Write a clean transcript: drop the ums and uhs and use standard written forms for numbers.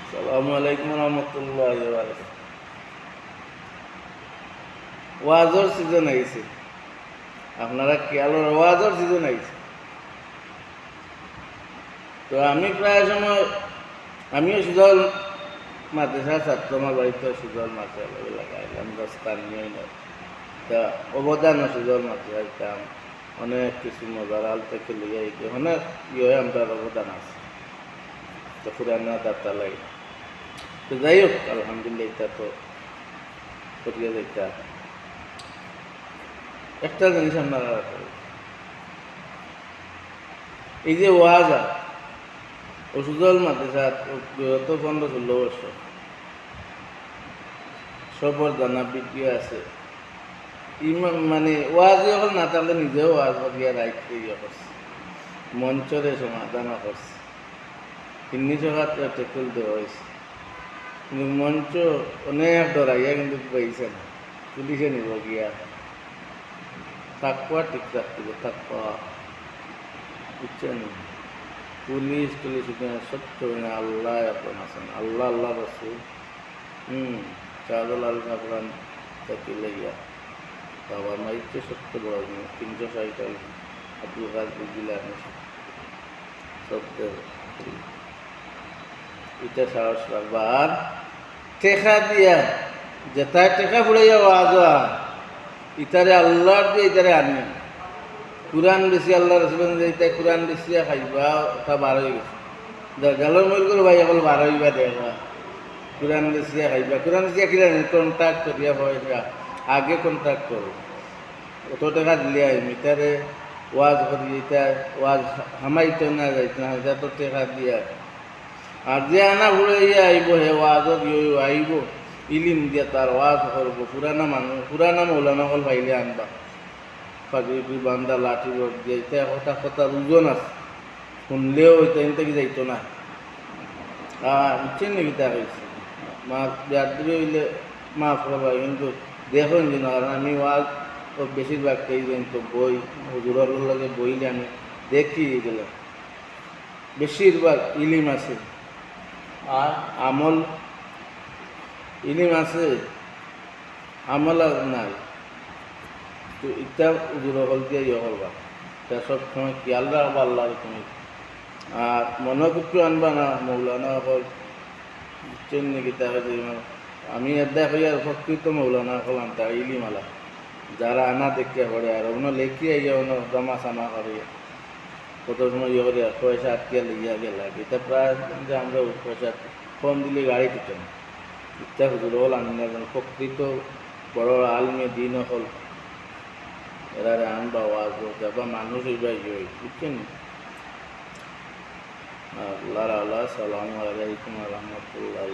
আসসালামু আলাইকুম রহমতুল্লাহি ওয়া বারাকাতুহু। ওয়াজর সিজন আইছে, আপনারা খেয়াল ওয়াজর সিজন আইছে। তো আমি প্রায় সময় আমিও সুজল মাদ্রাসার ছাত্র, আমার বাড়িতে সুজল মাদ্রাসা লাগাইলাম স্থানীয় তা অবদান সুজল মাদ্রাসার অনেক কিছু মজার আল থেকে লিয়ে অনেক ইয়ে আমরা অবদান আছে। তো পুরানা দাতা লাগে, তো যাই হোক আলহামদুলিল্লাহ এটা তো করিয়া যাইতা। একটা জিনিস আপনারা এই যে ওয়াজা ওষুধল মাদ্রাসা গত 15-16 বছর সবর জানা বিক্রি আছে। ইমান মানে ওয়াজ যখন না থাকলে নিজেও ওয়াজ করিয়া রাইতে ইয়ে করছে, মঞ্চরে সমাধান করছে, তিন্নি সকাত টেকুল দেওয়া হয়েছে। কিন্তু মঞ্চ অনেক ডরাইয়া কিন্তু পাইছে না, পুলিশে নিব গিয়া তাকুয়া ঠিক রাখতে তাকুয়া বুঝছেন। পুলিশ সত্য আল্লাহ এখন আছেন, আল্লাহ আল্লাহ রসুল শাহজাল আল কাপড়ান তাকে লইয়া বাবা মাইকে সত্য বড় 360 আব্দুল কাদের জিলানী সত্য এটা সাহস রাখবা। আর টেকা দিয়া যেটায় টেকা ফুড়াইয়া ওয়াজ ইতারে আল্লাহর দিয়ে ইতারে আনি কুরআন বেশি আল্লাহ রসুলেন যে কুরআন বেশি খাইবা তা 12 হয়ে গেছে। গালোর মূল করে ভাই এখন 12 হইবা দেখা কুরআন বেশি খাইবা। কুরআন বেশি কিনা কন্ট্যাক্ট করিয়া পয়সা আগে কন্ট্যাক্ট করো, অত টাকা দিলে মিটারে ওয়াজ করি এটা ওয়াজ হামাইতে না যাইতে না যত টাকা দিয়া। আর যে আনা ঘুরাইয়া আইব হে ওয়াজত আইব ইলিম দিয়া তার ওয়াজ করবো। পুরানা মানুষ পুরানা মৌলানা হল ভাইলে আনবা পাগড়ি বান্ধা লাঠি রোড দিয়ে এটা কথা কথার ওজন আছে, শুনলেও ওইটা থেকে যাইতো না। বুঝছেন নাকি তা হয়েছে মা যাত্রী হইলে মাফ করবা, কিন্তু দেখুন যে না, কারণ আমি ওয়াজ বেশিরভাগটাই কিন্তু বই হুজুরের লগে বইলে আমি দেখি এগুলো বেশিরভাগ ইলিম আছে আর আমল ইলিম আছে আমল আর নাই। তো এটা হুজুরের হল দিয়ে ইয়ে করবা, তা সব সময় খেয়াল রাখবা আল্লাহ তুমি। আর মনোকুট্টু আনবা না মৌলানা হল বুঝছেন নাকি তাকে যে আমি এদায় হইয়া প্রকৃত মৌলানা হল আনতা ইলিম আলা যারা আনা দেখিয়া পড়ে আর অন্য লেখিয়া ইয়ে অন্য জমা সামা করে কত সময় ইয়ে করে পয়সা আটকিয়া লিয়া গেলা। এটা প্রায় যে আমরা পয়সা কম দিলে গাড়ি দিতে না। ইত্যা হুজুর হল আনলে প্রকৃত বড় আলমে দিন হল এরারে আনবা ওয়াজ যাবা মানুষ হইবা ইয়ে বুঝছেন। আল্লাহ আল্লাহ সালামু আলাইকুম রহমতুল্লাহ।